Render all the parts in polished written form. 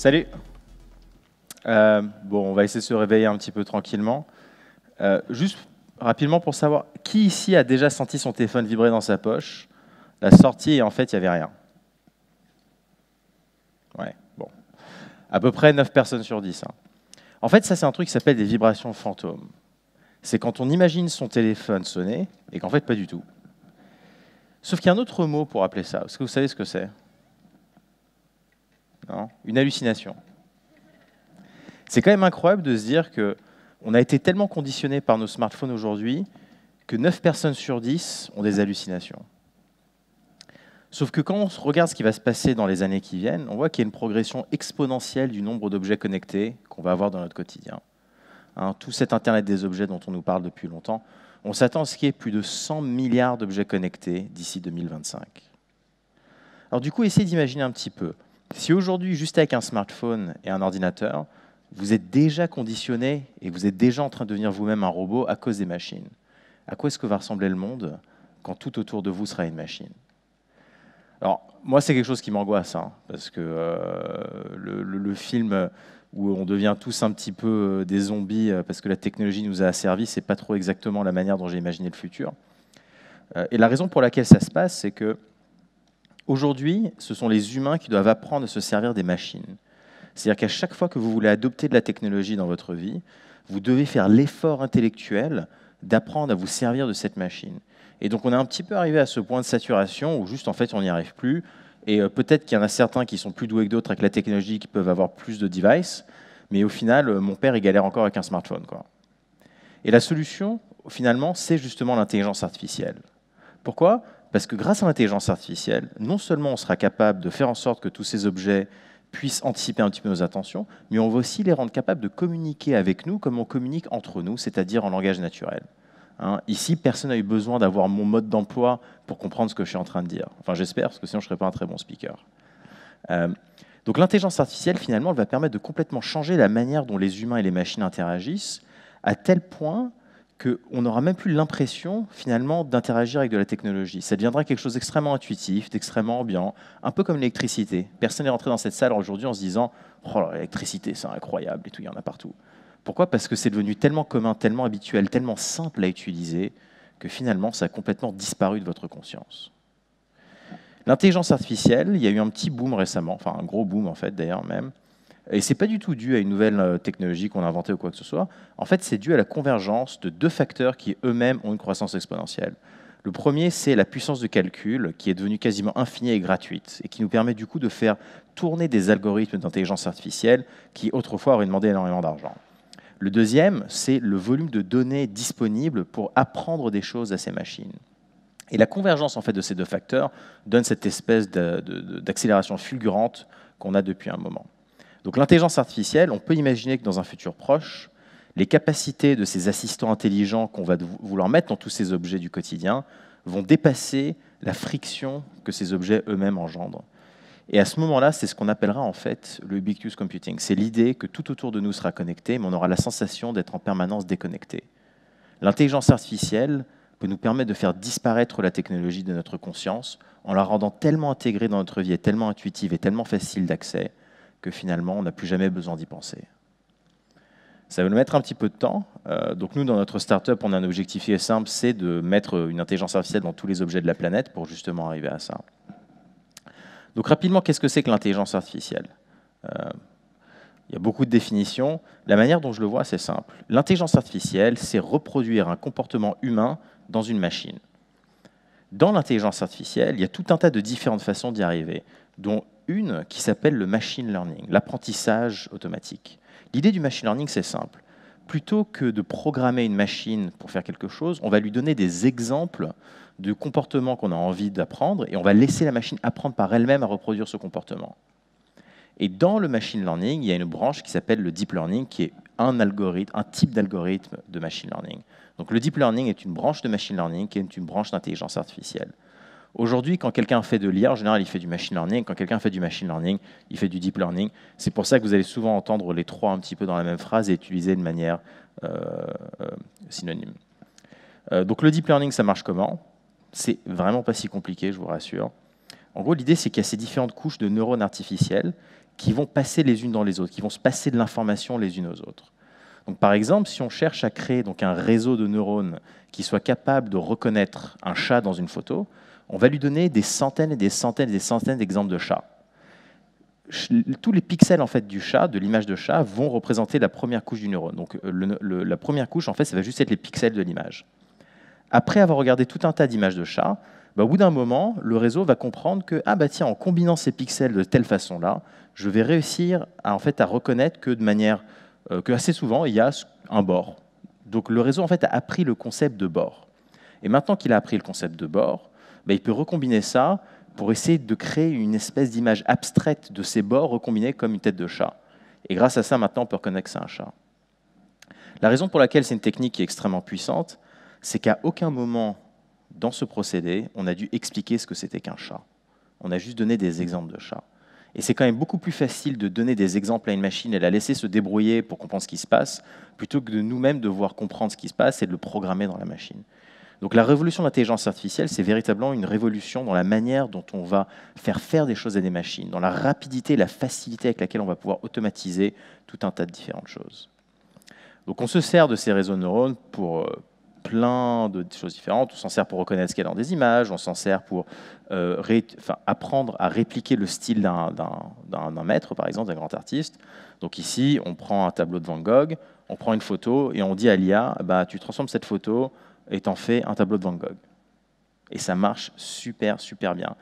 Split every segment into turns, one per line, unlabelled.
Salut. Bon, on va essayer de se réveiller un petit peu tranquillement. Juste rapidement pour savoir, qui ici a déjà senti son téléphone vibrer dans sa poche, la sortie et en fait, il n'y avait rien? Ouais, bon. À peu près 9 personnes sur 10. Hein. En fait, ça, c'est un truc qui s'appelle des vibrations fantômes. C'est quand on imagine son téléphone sonner et qu'en fait, pas du tout. Sauf qu'il y a un autre mot pour appeler ça. Est-ce que vous savez ce que c'est? Non? Une hallucination. C'est quand même incroyable de se dire qu'on a été tellement conditionné par nos smartphones aujourd'hui que 9 personnes sur 10 ont des hallucinations. Sauf que quand on regarde ce qui va se passer dans les années qui viennent, on voit qu'il y a une progression exponentielle du nombre d'objets connectés qu'on va avoir dans notre quotidien. Hein, tout cet Internet des objets dont on nous parle depuis longtemps, on s'attend à ce qu'il y ait plus de 100 milliards d'objets connectés d'ici 2025. Alors du coup, essayez d'imaginer un petit peu. Si aujourd'hui, juste avec un smartphone et un ordinateur, vous êtes déjà conditionné et vous êtes déjà en train de devenir vous-même un robot à cause des machines, à quoi est-ce que va ressembler le monde quand tout autour de vous sera une machine? Alors, moi, c'est quelque chose qui m'angoisse, hein, parce que le film où on devient tous un petit peu des zombies parce que la technologie nous a asservis, c'est pas trop exactement la manière dont j'ai imaginé le futur. Et la raison pour laquelle ça se passe, c'est que aujourd'hui, ce sont les humains qui doivent apprendre à se servir des machines. C'est-à-dire qu'à chaque fois que vous voulez adopter de la technologie dans votre vie, vous devez faire l'effort intellectuel d'apprendre à vous servir de cette machine. Et donc on est un petit peu arrivé à ce point de saturation où juste en fait on n'y arrive plus. Et peut-être qu'il y en a certains qui sont plus doués que d'autres avec la technologie, qui peuvent avoir plus de devices, mais au final, mon père, il galère encore avec un smartphone, quoi. Et la solution, finalement, c'est justement l'intelligence artificielle. Pourquoi? Parce que grâce à l'intelligence artificielle, non seulement on sera capable de faire en sorte que tous ces objets puissent anticiper un petit peu nos attentions, mais on va aussi les rendre capables de communiquer avec nous comme on communique entre nous, c'est-à-dire en langage naturel. Hein, ici, personne n'a eu besoin d'avoir mon mode d'emploi pour comprendre ce que je suis en train de dire. Enfin, j'espère, parce que sinon je ne serais pas un très bon speaker. Donc l'intelligence artificielle, finalement, elle va permettre de complètement changer la manière dont les humains et les machines interagissent, à tel point qu'on n'aura même plus l'impression, finalement, d'interagir avec de la technologie. Ça deviendra quelque chose d'extrêmement intuitif, d'extrêmement ambiant, un peu comme l'électricité. Personne n'est rentré dans cette salle aujourd'hui en se disant « Oh, l'électricité, c'est incroyable, et tout, il y en a partout ». Pourquoi? Parce que c'est devenu tellement commun, tellement habituel, tellement simple à utiliser, que finalement, ça a complètement disparu de votre conscience. L'intelligence artificielle, il y a eu un petit boom récemment, enfin un gros boom en fait d'ailleurs même, et ce n'est pas du tout dû à une nouvelle technologie qu'on a inventée ou quoi que ce soit. En fait, c'est dû à la convergence de deux facteurs qui eux-mêmes ont une croissance exponentielle. Le premier, c'est la puissance de calcul qui est devenue quasiment infinie et gratuite, et qui nous permet du coup de faire tourner des algorithmes d'intelligence artificielle qui autrefois auraient demandé énormément d'argent. Le deuxième, c'est le volume de données disponibles pour apprendre des choses à ces machines. Et la convergence en fait, de ces deux facteurs donne cette espèce d'accélération fulgurante qu'on a depuis un moment. Donc l'intelligence artificielle, on peut imaginer que dans un futur proche, les capacités de ces assistants intelligents qu'on va vouloir mettre dans tous ces objets du quotidien vont dépasser la friction que ces objets eux-mêmes engendrent. Et à ce moment-là, c'est ce qu'on appellera en fait le ubiquitous computing. C'est l'idée que tout autour de nous sera connecté, mais on aura la sensation d'être en permanence déconnecté. L'intelligence artificielle peut nous permettre de faire disparaître la technologie de notre conscience en la rendant tellement intégrée dans notre vie et tellement intuitive et tellement facile d'accès que finalement, on n'a plus jamais besoin d'y penser. Ça va nous mettre un petit peu de temps. Donc nous, dans notre startup, on a un objectif qui est simple, c'est de mettre une intelligence artificielle dans tous les objets de la planète pour justement arriver à ça. Donc rapidement, qu'est-ce que c'est que l'intelligence artificielle? Il y a beaucoup de définitions. La manière dont je le vois, c'est simple. L'intelligence artificielle, c'est reproduire un comportement humain dans une machine. Dans l'intelligence artificielle, il y a tout un tas de différentes façons d'y arriver, dont une qui s'appelle le machine learning, l'apprentissage automatique. L'idée du machine learning, c'est simple. Plutôt que de programmer une machine pour faire quelque chose, on va lui donner des exemples de comportements qu'on a envie d'apprendre et on va laisser la machine apprendre par elle-même à reproduire ce comportement. Et dans le machine learning, il y a une branche qui s'appelle le deep learning, qui est un algorithme, un type d'algorithme de machine learning. Donc le deep learning est une branche de machine learning qui est une branche d'intelligence artificielle. Aujourd'hui, quand quelqu'un fait de l'IA, en général, il fait du machine learning. Quand quelqu'un fait du machine learning, il fait du deep learning. C'est pour ça que vous allez souvent entendre les trois un petit peu dans la même phrase et utiliser de manière synonyme. Donc le deep learning, ça marche comment? C'est vraiment pas si compliqué, je vous rassure. En gros, l'idée, c'est qu'il y a ces différentes couches de neurones artificiels qui vont passer les unes dans les autres, qui vont se passer de l'information les unes aux autres. Donc, par exemple, si on cherche à créer donc, un réseau de neurones qui soit capable de reconnaître un chat dans une photo, on va lui donner des centaines et des centaines et des centaines d'exemples de chats. Tous les pixels en fait, du chat, de l'image de chat, vont représenter la première couche du neurone. Donc, la première couche, en fait, ça va juste être les pixels de l'image. Après avoir regardé tout un tas d'images de chats, au bout d'un moment, le réseau va comprendre que, tiens, en combinant ces pixels de telle façon-là, je vais réussir à reconnaître que de manière que assez souvent, il y a un bord. Donc le réseau en fait, a appris le concept de bord. Et maintenant qu'il a appris le concept de bord, il peut recombiner ça pour essayer de créer une espèce d'image abstraite de ces bords recombinés comme une tête de chat. Et grâce à ça, maintenant, on peut reconnaître que c'est un chat. La raison pour laquelle c'est une technique qui est extrêmement puissante, c'est qu'à aucun moment dans ce procédé, on a dû expliquer ce que c'était qu'un chat. On a juste donné des exemples de chats. Et c'est quand même beaucoup plus facile de donner des exemples à une machine et la laisser se débrouiller pour comprendre ce qui se passe, plutôt que de nous-mêmes devoir comprendre ce qui se passe et de le programmer dans la machine. Donc la révolution de l'intelligence artificielle, c'est véritablement une révolution dans la manière dont on va faire des choses à des machines, dans la rapidité et la facilité avec laquelle on va pouvoir automatiser tout un tas de différentes choses. Donc on se sert de ces réseaux de neurones pour plein de choses différentes. On s'en sert pour reconnaître ce qu'il y a dans des images, on s'en sert pour apprendre à répliquer le style d'un maître, par exemple, d'un grand artiste. Donc ici, on prend un tableau de Van Gogh, on prend une photo et on dit à l'IA, tu transformes cette photo et t'en fais un tableau de Van Gogh. Et ça marche super, super bien.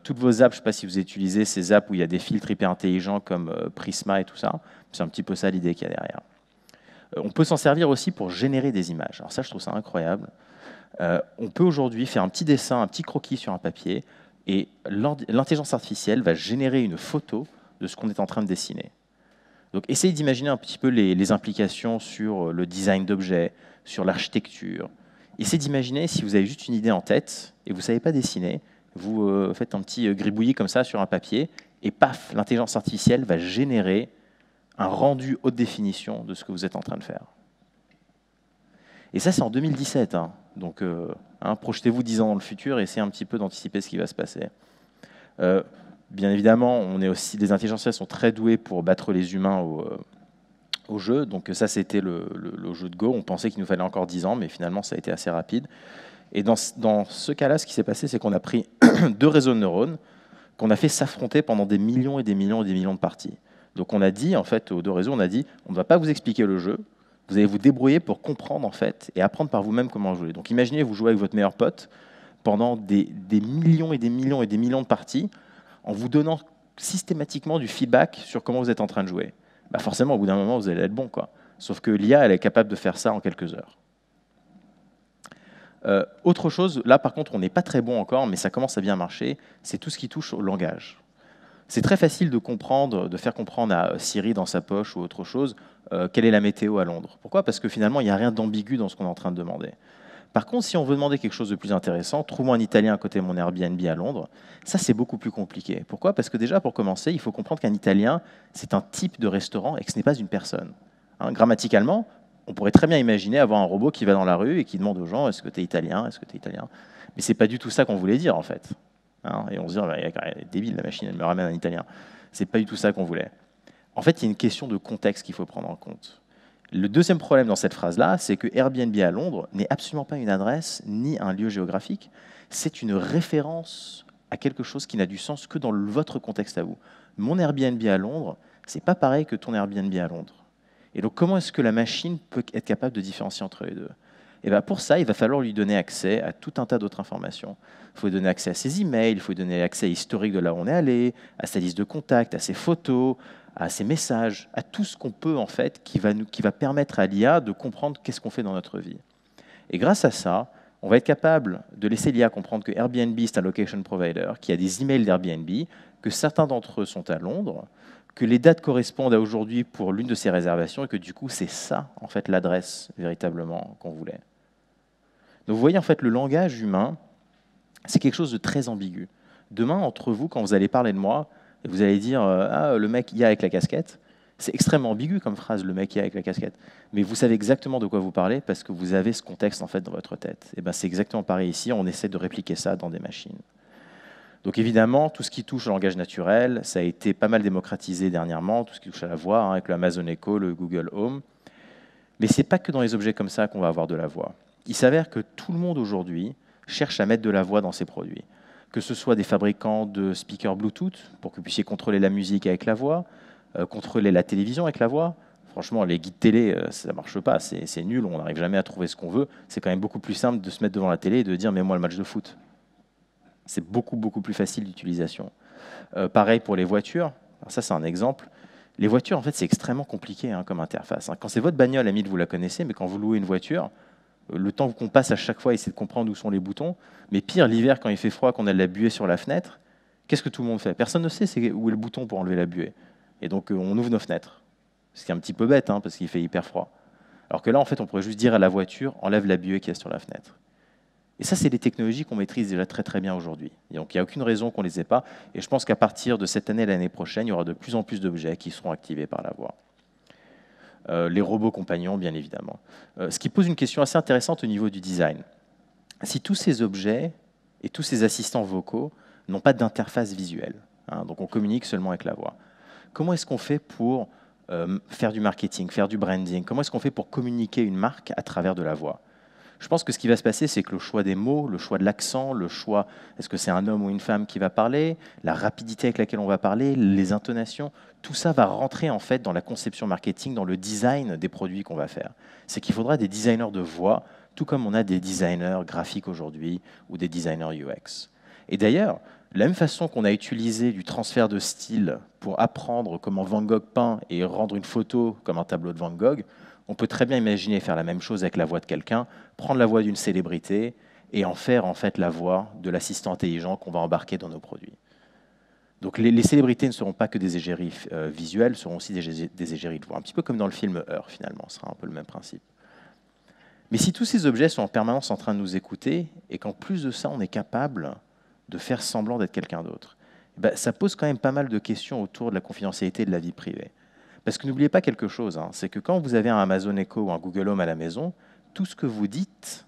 Toutes vos apps, je ne sais pas si vous utilisez ces apps où il y a des filtres hyper intelligents comme Prisma et tout ça, c'est un petit peu ça l'idée qu'il y a derrière. On peut s'en servir aussi pour générer des images. Alors ça, je trouve ça incroyable. On peut aujourd'hui faire un petit dessin, un petit croquis sur un papier, et l'intelligence artificielle va générer une photo de ce qu'on est en train de dessiner. Donc essayez d'imaginer un petit peu les implications sur le design d'objets, sur l'architecture. Essayez d'imaginer si vous avez juste une idée en tête et vous ne savez pas dessiner, vous faites un petit gribouillis comme ça sur un papier, et paf, l'intelligence artificielle va générer un rendu haute définition de ce que vous êtes en train de faire. Et ça, c'est en 2017. Donc, projetez-vous 10 ans dans le futur et essayez un petit peu d'anticiper ce qui va se passer. Bien évidemment, les intelligences artificielles sont très douées pour battre les humains au jeu. Donc ça, c'était le jeu de Go. On pensait qu'il nous fallait encore 10 ans, mais finalement, ça a été assez rapide. Et dans ce cas-là, ce qui s'est passé, c'est qu'on a pris 2 réseaux de neurones qu'on a fait s'affronter pendant des millions et des millions et des millions de parties. Donc on a dit, en fait, aux 2 réseaux, on a dit, on ne va pas vous expliquer le jeu, vous allez vous débrouiller pour comprendre, en fait, et apprendre par vous-même comment jouer. Donc imaginez, vous jouez avec votre meilleur pote pendant des millions et des millions et des millions de parties, en vous donnant systématiquement du feedback sur comment vous êtes en train de jouer. Forcément, au bout d'un moment, vous allez être bon, quoi. Sauf que l'IA, elle est capable de faire ça en quelques heures. Autre chose, là, par contre, on n'est pas très bon encore, mais ça commence à bien marcher, c'est tout ce qui touche au langage. C'est très facile de faire comprendre à Siri dans sa poche ou autre chose quelle est la météo à Londres. Pourquoi ? Parce que finalement, il n'y a rien d'ambigu dans ce qu'on est en train de demander. Par contre, si on veut demander quelque chose de plus intéressant, trouve-moi un Italien à côté de mon Airbnb à Londres, ça c'est beaucoup plus compliqué. Pourquoi ? Parce que déjà, pour commencer, il faut comprendre qu'un Italien, c'est un type de restaurant et que ce n'est pas une personne. Grammaticalement, on pourrait très bien imaginer avoir un robot qui va dans la rue et qui demande aux gens « Est-ce que tu es italien ? Est-ce que tu es italien ?» Mais ce n'est pas du tout ça qu'on voulait dire, en fait. Et on se dit, elle est débile, la machine, elle me ramène un italien. Ce n'est pas du tout ça qu'on voulait. En fait, il y a une question de contexte qu'il faut prendre en compte. Le deuxième problème dans cette phrase-là, c'est que Airbnb à Londres n'est absolument pas une adresse ni un lieu géographique. C'est une référence à quelque chose qui n'a du sens que dans votre contexte à vous. Mon Airbnb à Londres, ce n'est pas pareil que ton Airbnb à Londres. Et donc, comment est-ce que la machine peut être capable de différencier entre les deux ? Et pour ça, il va falloir lui donner accès à tout un tas d'autres informations. Il faut lui donner accès à ses emails, il faut lui donner accès à l'historique de là où on est allé, à sa liste de contacts, à ses photos, à ses messages, à tout ce qu'on peut, en fait, qui va permettre à l'IA de comprendre qu'est-ce qu'on fait dans notre vie. Et grâce à ça, on va être capable de laisser l'IA comprendre que Airbnb, c'est un location provider, qu'il y a des emails d'Airbnb, que certains d'entre eux sont à Londres, que les dates correspondent à aujourd'hui pour l'une de ces réservations et que du coup, c'est ça, en fait, l'adresse véritablement qu'on voulait. Donc vous voyez, en fait, le langage humain, c'est quelque chose de très ambigu. Demain, entre vous, quand vous allez parler de moi, et vous allez dire le mec IA avec la casquette, c'est extrêmement ambigu comme phrase, le mec IA avec la casquette. Mais vous savez exactement de quoi vous parlez parce que vous avez ce contexte en fait dans votre tête. Et c'est exactement pareil ici, on essaie de répliquer ça dans des machines. Donc évidemment, tout ce qui touche au langage naturel, ça a été pas mal démocratisé dernièrement, tout ce qui touche à la voix, hein, avec le Amazon Echo, le Google Home. Mais ce n'est pas que dans les objets comme ça qu'on va avoir de la voix. Il s'avère que tout le monde aujourd'hui cherche à mettre de la voix dans ses produits. Que ce soit des fabricants de speakers Bluetooth, pour que vous puissiez contrôler la musique avec la voix, contrôler la télévision avec la voix. Franchement, les guides télé, ça ne marche pas, c'est nul, on n'arrive jamais à trouver ce qu'on veut. C'est quand même beaucoup plus simple de se mettre devant la télé et de dire « mets-moi le match de foot ». C'est beaucoup, beaucoup plus facile d'utilisation. Pareil pour les voitures. Alors ça, c'est un exemple. Les voitures, en fait, c'est extrêmement compliqué hein, comme interface. Hein. Quand c'est votre bagnole, à limite, vous la connaissez, mais quand vous louez une voiture, le temps qu'on passe à chaque fois à essayer de comprendre où sont les boutons. Mais pire, l'hiver, quand il fait froid, qu'on a de la buée sur la fenêtre, qu'est-ce que tout le monde fait? Personne ne sait où est le bouton pour enlever la buée. Et donc, on ouvre nos fenêtres. Ce qui est un petit peu bête, hein, parce qu'il fait hyper froid. Alors que là, en fait, on pourrait juste dire à la voiture, enlève la buée qu'il y a sur la fenêtre. Et ça, c'est des technologies qu'on maîtrise déjà très très bien aujourd'hui. Donc il n'y a aucune raison qu'on ne les ait pas. Et je pense qu'à partir de cette année et l'année prochaine, il y aura de plus en plus d'objets qui seront activés par la voix. Les robots compagnons, bien évidemment. Ce qui pose une question assez intéressante au niveau du design. Si tous ces objets et tous ces assistants vocaux n'ont pas d'interface visuelle, hein, donc on communique seulement avec la voix, comment est-ce qu'on fait pour faire du marketing, faire du branding? Comment est-ce qu'on fait pour communiquer une marque à travers de la voix? Je pense que ce qui va se passer, c'est que le choix des mots, le choix de l'accent, le choix, est-ce que c'est un homme ou une femme qui va parler, la rapidité avec laquelle on va parler, les intonations, tout ça va rentrer en fait dans la conception marketing, dans le design des produits qu'on va faire. C'est qu'il faudra des designers de voix, tout comme on a des designers graphiques aujourd'hui ou des designers UX. Et d'ailleurs, de la même façon qu'on a utilisé du transfert de style pour apprendre comment Van Gogh peint et rendre une photo comme un tableau de Van Gogh, on peut très bien imaginer faire la même chose avec la voix de quelqu'un, prendre la voix d'une célébrité et en faire en fait la voix de l'assistant intelligent qu'on va embarquer dans nos produits. Donc les célébrités ne seront pas que des égéries visuelles, seront aussi des égéries de voix. Un petit peu comme dans le film Her, finalement, ce sera un peu le même principe. Mais si tous ces objets sont en permanence en train de nous écouter et qu'en plus de ça, on est capable de faire semblant d'être quelqu'un d'autre, ben, ça pose quand même pas mal de questions autour de la confidentialité de la vie privée. Parce que n'oubliez pas quelque chose, hein, c'est que quand vous avez un Amazon Echo ou un Google Home à la maison, tout ce que vous dites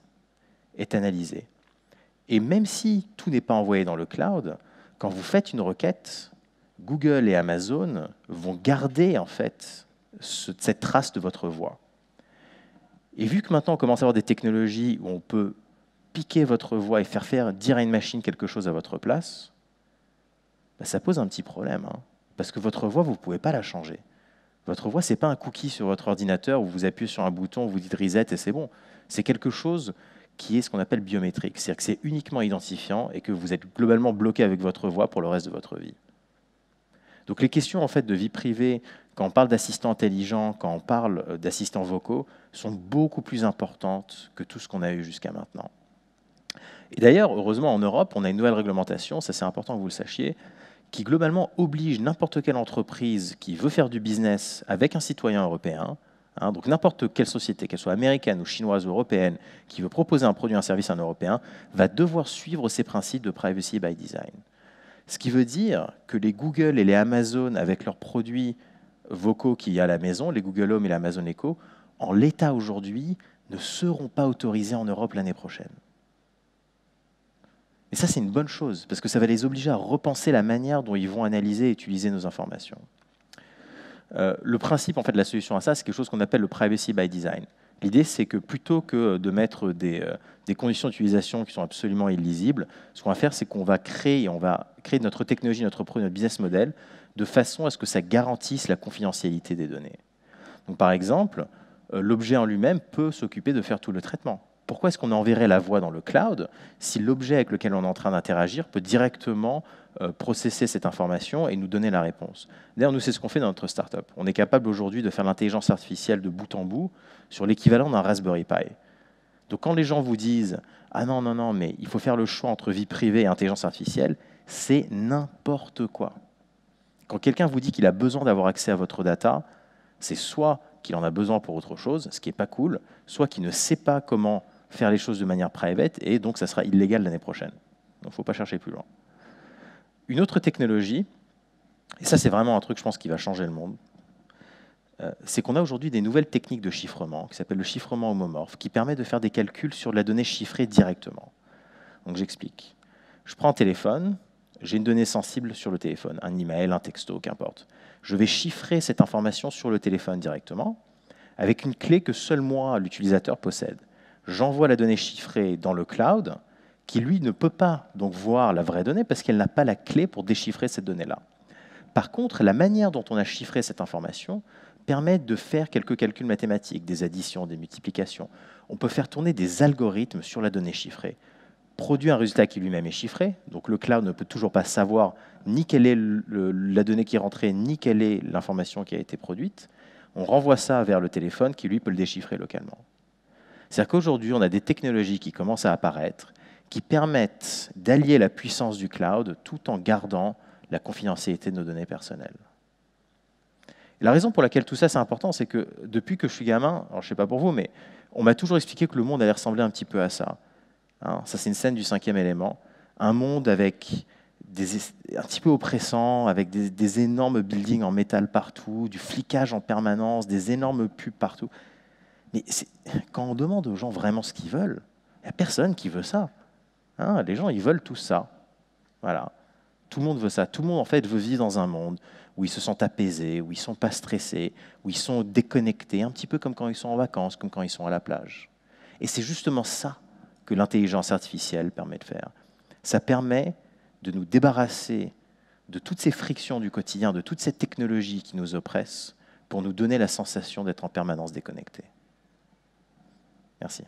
est analysé. Et même si tout n'est pas envoyé dans le cloud, quand vous faites une requête, Google et Amazon vont garder en fait cette trace de votre voix. Et vu que maintenant on commence à avoir des technologies où on peut piquer votre voix et faire dire à une machine quelque chose à votre place, ben ça pose un petit problème. Hein, parce que votre voix, vous ne pouvez pas la changer. Votre voix, ce n'est pas un cookie sur votre ordinateur où vous appuyez sur un bouton, vous dites reset et c'est bon. C'est quelque chose qui est ce qu'on appelle biométrique. C'est-à-dire que c'est uniquement identifiant et que vous êtes globalement bloqué avec votre voix pour le reste de votre vie. Donc les questions en fait, de vie privée, quand on parle d'assistants intelligents, quand on parle d'assistants vocaux, sont beaucoup plus importantes que tout ce qu'on a eu jusqu'à maintenant. Et d'ailleurs, heureusement, en Europe, on a une nouvelle réglementation, ça c'est important que vous le sachiez, qui globalement oblige n'importe quelle entreprise qui veut faire du business avec un citoyen européen, hein, donc n'importe quelle société, qu'elle soit américaine ou chinoise ou européenne, qui veut proposer un produit ou un service à un Européen, va devoir suivre ces principes de privacy by design. Ce qui veut dire que les Google et les Amazon, avec leurs produits vocaux qu'il y a à la maison, les Google Home et l'Amazon Echo, en l'état aujourd'hui, ne seront pas autorisés en Europe l'année prochaine. Et ça, c'est une bonne chose, parce que ça va les obliger à repenser la manière dont ils vont analyser et utiliser nos informations. Le principe en fait, de la solution à ça, c'est quelque chose qu'on appelle le privacy by design. L'idée, c'est que plutôt que de mettre des conditions d'utilisation qui sont absolument illisibles, ce qu'on va faire, c'est qu'on va créer notre technologie, notre produit, notre business model, de façon à ce que ça garantisse la confidentialité des données. Donc, par exemple, l'objet en lui-même peut s'occuper de faire tout le traitement. Pourquoi est-ce qu'on enverrait la voix dans le cloud si l'objet avec lequel on est en train d'interagir peut directement processer cette information et nous donner la réponse? D'ailleurs, nous, c'est ce qu'on fait dans notre startup. On est capable aujourd'hui de faire l'intelligence artificielle de bout en bout sur l'équivalent d'un Raspberry Pi. Donc quand les gens vous disent « Ah non, non, non, mais il faut faire le choix entre vie privée et intelligence artificielle », c'est n'importe quoi. Quand quelqu'un vous dit qu'il a besoin d'avoir accès à votre data, c'est soit qu'il en a besoin pour autre chose, ce qui n'est pas cool, soit qu'il ne sait pas comment faire les choses de manière private, et donc ça sera illégal l'année prochaine. Donc il ne faut pas chercher plus loin. Une autre technologie, et ça c'est vraiment un truc je pense qui va changer le monde, c'est qu'on a aujourd'hui des nouvelles techniques de chiffrement, qui s'appellent le chiffrement homomorphe, qui permet de faire des calculs sur la donnée chiffrée directement. Donc j'explique. Je prends un téléphone, j'ai une donnée sensible sur le téléphone, un email, un texto, qu'importe. Je vais chiffrer cette information sur le téléphone directement, avec une clé que seul moi, l'utilisateur, possède. J'envoie la donnée chiffrée dans le cloud, qui lui ne peut pas donc voir la vraie donnée parce qu'elle n'a pas la clé pour déchiffrer cette donnée-là. Par contre, la manière dont on a chiffré cette information permet de faire quelques calculs mathématiques, des additions, des multiplications. On peut faire tourner des algorithmes sur la donnée chiffrée, produire un résultat qui lui-même est chiffré, donc le cloud ne peut toujours pas savoir ni quelle est la donnée qui est rentrée, ni quelle est l'information qui a été produite. On renvoie ça vers le téléphone qui, lui, peut le déchiffrer localement. C'est-à-dire qu'aujourd'hui, on a des technologies qui commencent à apparaître, qui permettent d'allier la puissance du cloud tout en gardant la confidentialité de nos données personnelles. Et la raison pour laquelle tout ça c'est important, c'est que depuis que je suis gamin, alors je ne sais pas pour vous, mais on m'a toujours expliqué que le monde allait ressembler un petit peu à ça. Hein, ça c'est une scène du 5e élément, un monde avec un petit peu oppressant, avec des énormes buildings en métal partout, du flicage en permanence, des énormes pubs partout. Mais quand on demande aux gens vraiment ce qu'ils veulent, il n'y a personne qui veut ça. Hein, les gens, ils veulent tout ça. Voilà. Tout le monde veut ça. Tout le monde, en fait, veut vivre dans un monde où ils se sentent apaisés, où ils ne sont pas stressés, où ils sont déconnectés, un petit peu comme quand ils sont en vacances, comme quand ils sont à la plage. Et c'est justement ça que l'intelligence artificielle permet de faire. Ça permet de nous débarrasser de toutes ces frictions du quotidien, de toute cette technologie qui nous oppresse, pour nous donner la sensation d'être en permanence déconnectés. Merci.